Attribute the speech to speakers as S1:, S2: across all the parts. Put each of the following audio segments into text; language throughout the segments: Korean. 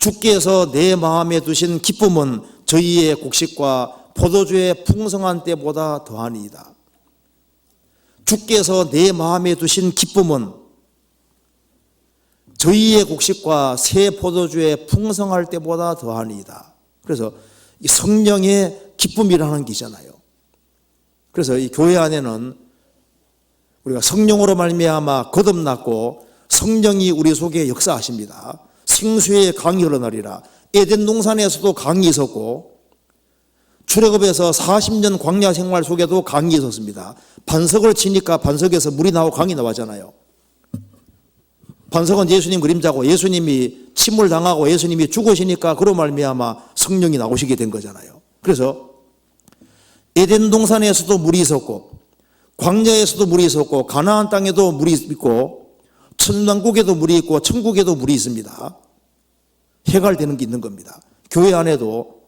S1: 주께서 내 마음에 두신 기쁨은 저희의 곡식과 포도주의 풍성한 때보다 더하니이다. 주께서 내 마음에 두신 기쁨은 저희의 곡식과 새 포도주의 풍성할 때보다 더하니이다. 그래서 이 성령의 기쁨이라는 게 있잖아요. 그래서 이 교회 안에는 우리가 성령으로 말미암아 거듭났고 성령이 우리 속에 역사하십니다. 생수의 강이 흘러나리라. 에덴 동산에서도 강이 있었고 출애굽에서 40년 광야 생활 속에도 강이 있었습니다. 반석을 치니까 반석에서 물이 나오고 강이 나왔잖아요. 반석은 예수님 그림자고 예수님이 침을 당하고 예수님이 죽으시니까 그로 말미암아 성령이 나오시게 된 거잖아요. 그래서 에덴 동산에서도 물이 있었고 광야에서도 물이 있었고 가나안 땅에도 물이 있고 천당국에도 물이 있고 천국에도 물이 있습니다. 해갈되는 게 있는 겁니다. 교회 안에도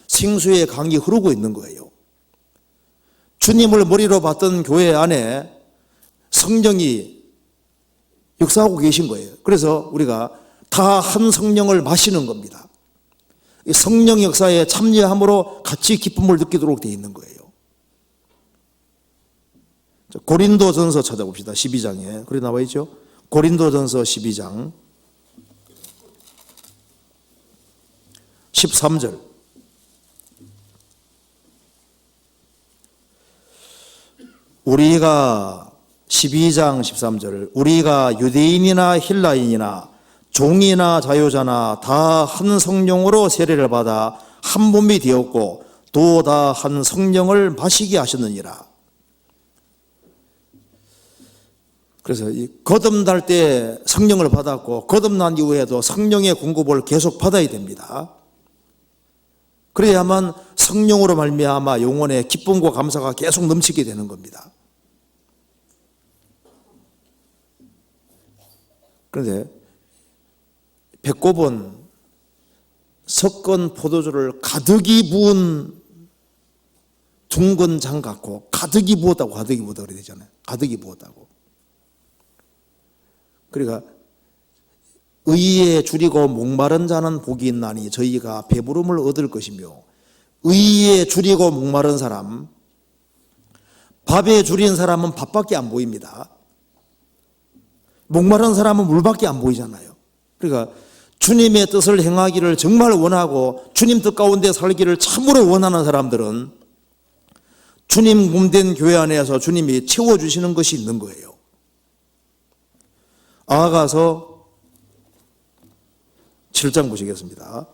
S1: 생수의 강이 흐르고 있는 거예요. 주님을 머리로 봤던 교회 안에 성령이 역사하고 계신 거예요. 그래서 우리가 다 한 성령을 마시는 겁니다. 성령 역사에 참여함으로 같이 기쁨을 느끼도록 되어 있는 거예요. 고린도전서 찾아봅시다. 12장에 그래 나와 있죠. 고린도전서 12장 13절. 우리가 12장 13절 우리가 유대인이나 헬라인이나 종이나 자유자나 다 한 성령으로 세례를 받아 한 몸이 되었고 또 다 한 성령을 마시게 하셨느니라. 그래서 이 거듭날 때 성령을 받았고 거듭난 이후에도 성령의 공급을 계속 받아야 됩니다. 그래야만 성령으로 말미암아 영혼의 기쁨과 감사가 계속 넘치게 되는 겁니다. 그런데 배꼽은 섞은 포도주를 가득히 부은 둥근 장 같고 가득히 부었다고 가득히 부었다고 그래야 되잖아요. 가득히 부었다고. 그러니까 의에 줄이고 목마른 자는 복이 있나니 저희가 배부름을 얻을 것이며 의에 줄이고 목마른 사람 밥에 줄인 사람은 밥밖에 안 보입니다. 목마른 사람은 물밖에 안 보이잖아요. 그러니까 주님의 뜻을 행하기를 정말 원하고 주님 뜻 가운데 살기를 참으로 원하는 사람들은 주님 몸된 교회 안에서 주님이 채워주시는 것이 있는 거예요. 아가서 7장 보시겠습니다.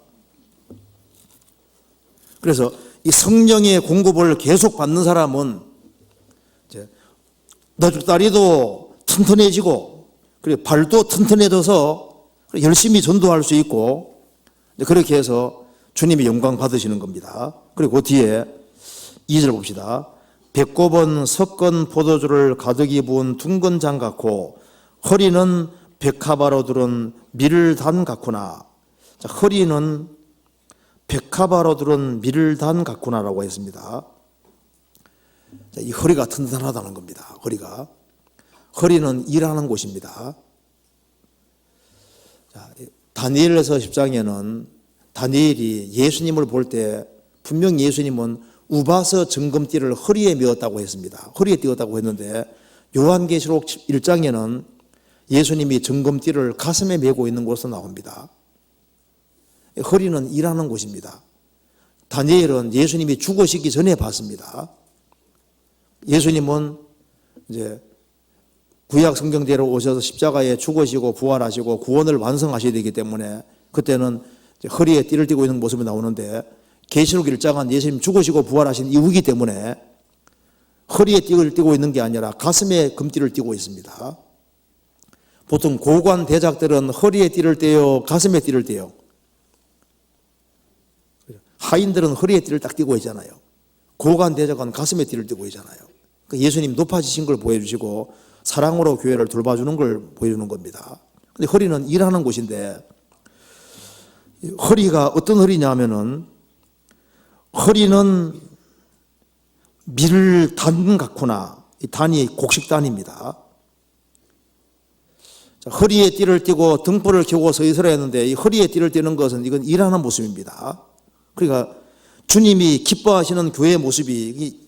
S1: 그래서 이 성령의 공급을 계속 받는 사람은 이제 너죽다리도 튼튼해지고 그리고 발도 튼튼해져서 열심히 전도할 수 있고 그렇게 해서 주님이 영광 받으시는 겁니다. 그리고 그 뒤에 2절 봅시다. 배꼽은 섞은 포도주를 가득히 부은 둥근 장 같고 허리는 백합화로 두른 밀단 같구나. 자, 허리는 백합화로 두른 밀단 같구나라고 했습니다. 자, 이 허리가 튼튼하다는 겁니다. 허리는 일하는 곳입니다. 자, 다니엘서 10장에는 다니엘이 예수님을 볼 때 분명 예수님은 우바서 정금띠를 허리에 메었다고 했습니다. 허리에 띄었다고 했는데 요한계시록 1장에는 예수님이 정금띠를 가슴에 메고 있는 곳으로 나옵니다. 허리는 일하는 곳입니다. 다니엘은 예수님이 죽으시기 전에 봤습니다. 예수님은 이제 구약 성경대로 오셔서 십자가에 죽으시고 부활하시고 구원을 완성하셔야 되기 때문에 그때는 허리에 띠를 띠고 있는 모습이 나오는데 계시록 1장은 예수님 죽으시고 부활하신 이후이기 때문에 허리에 띠를 띠고 있는 게 아니라 가슴에 금띠를 띠고 있습니다. 보통 고관 대작들은 허리에 띠를 떼요, 가슴에 띠를 떼요. 하인들은 허리에 띠를 딱 띠고 있잖아요. 고관 대작은 가슴에 띠를 띠고 있잖아요. 예수님 높아지신 걸 보여주시고 사랑으로 교회를 돌봐주는 걸 보여주는 겁니다. 근데 허리는 일하는 곳인데 허리가 어떤 허리냐면은 허리는 밀단 같구나. 이 단이 곡식단입니다. 허리에 띠를 띠고 등불을 켜고 서 있으라 했는데 이 허리에 띠를 띠는 것은 이건 일하는 모습입니다. 그러니까 주님이 기뻐하시는 교회의 모습이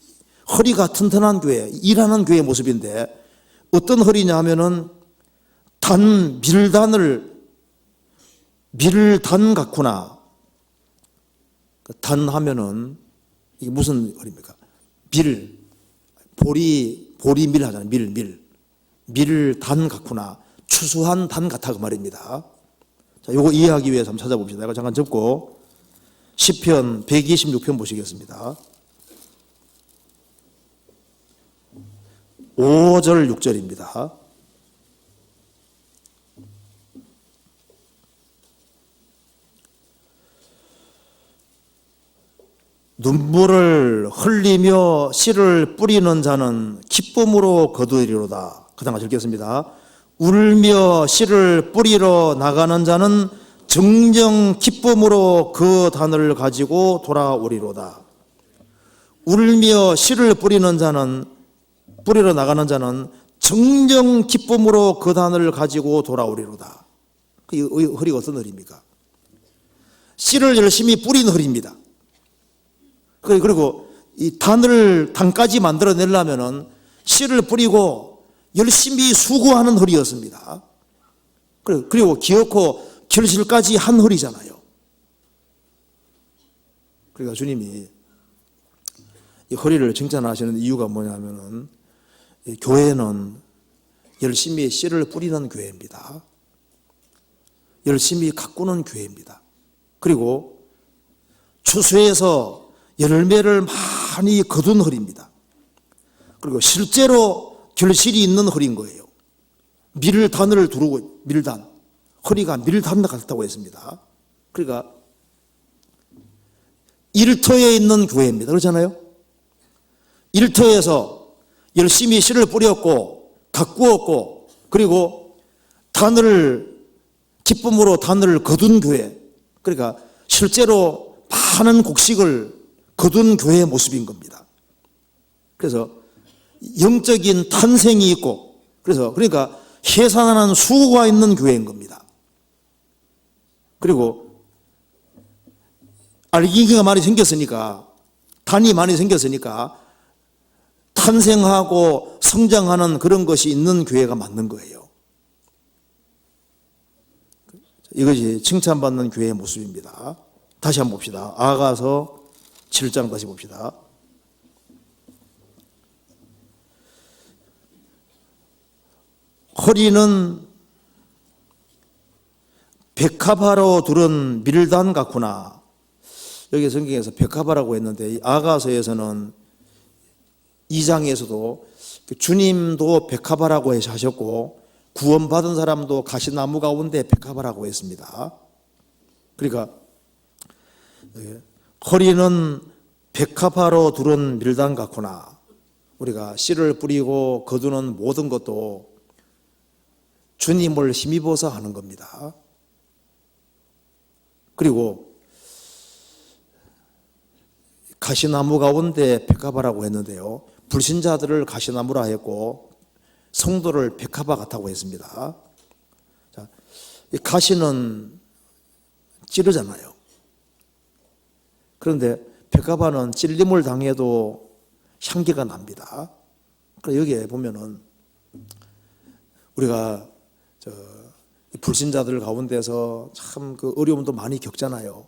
S1: 허리가 튼튼한 교회, 일하는 교회의 모습인데 어떤 허리냐 하면은 밀단 같구나. 단 하면은 이게 무슨 허리입니까? 보리밀 하잖아요. 밀단 같구나. 추수한 단 같아 그 말입니다. 자, 요거 이해하기 위해서 한번 찾아봅시다. 이거 잠깐 접고 시편 126편 보시겠습니다. 5절 6절입니다. 눈물을 흘리며 씨를 뿌리는 자는 기쁨으로 거두리로다. 그 다음 읽겠습니다. 울며 씨를 뿌리러 나가는 자는 정령 기쁨으로 그 단을 가지고 돌아오리로다. 울며 씨를 뿌리러 나가는 자는 정령 기쁨으로 그 단을 가지고 돌아오리로다. 이 허리가 어떤 허리입니까? 씨를 열심히 뿌리는 허리입니다. 그리고 이 단까지 만들어내려면은 씨를 뿌리고 열심히 수고하는 허리였습니다. 그리고 기어코 결실까지 한 허리잖아요. 그러니까 주님이 이 허리를 칭찬하시는 이유가 뭐냐면은 교회는 열심히 씨를 뿌리는 교회입니다. 열심히 가꾸는 교회입니다. 그리고 추수해서 열매를 많이 거둔 허리입니다. 그리고 실제로 결실이 있는 허리인 거예요. 밀단을 두르고 허리가 밀단 같다고 했습니다. 그러니까 일터에 있는 교회입니다. 그렇잖아요. 일터에서 열심히 씨를 뿌렸고 가꾸었고 그리고 기쁨으로 단을 거둔 교회. 그러니까 실제로 많은 곡식을 거둔 교회의 모습인 겁니다. 그래서 영적인 탄생이 있고 그러니까 해산하는 수고가 있는 교회인 겁니다. 그리고 알갱이가 많이 생겼으니까 단이 많이 생겼으니까 탄생하고 성장하는 그런 것이 있는 교회가 맞는 거예요. 이것이 칭찬받는 교회의 모습입니다. 다시 한번 봅시다. 아가서 7장 다시 봅시다. 허리는 백합화로 두른 밀단 같구나. 여기 성경에서 백합화라고 했는데 이 아가서에서는 2장에서도 주님도 백합화라고 하셨고 구원받은 사람도 가시나무 가운데 백합화라고 했습니다. 그러니까 허리는 백합화로 두른 밀단 같구나. 우리가 씨를 뿌리고 거두는 모든 것도 주님을 힘입어서 하는 겁니다. 그리고 가시나무 가운데 백합화라고 했는데요. 불신자들을 가시나무라 했고 성도를 백합화 같다고 했습니다. 자, 이 가시는 찌르잖아요. 그런데 백합화는 찔림을 당해도 향기가 납니다. 그래서 여기에 보면은 우리가 불신자들 가운데서 참 그 어려움도 많이 겪잖아요.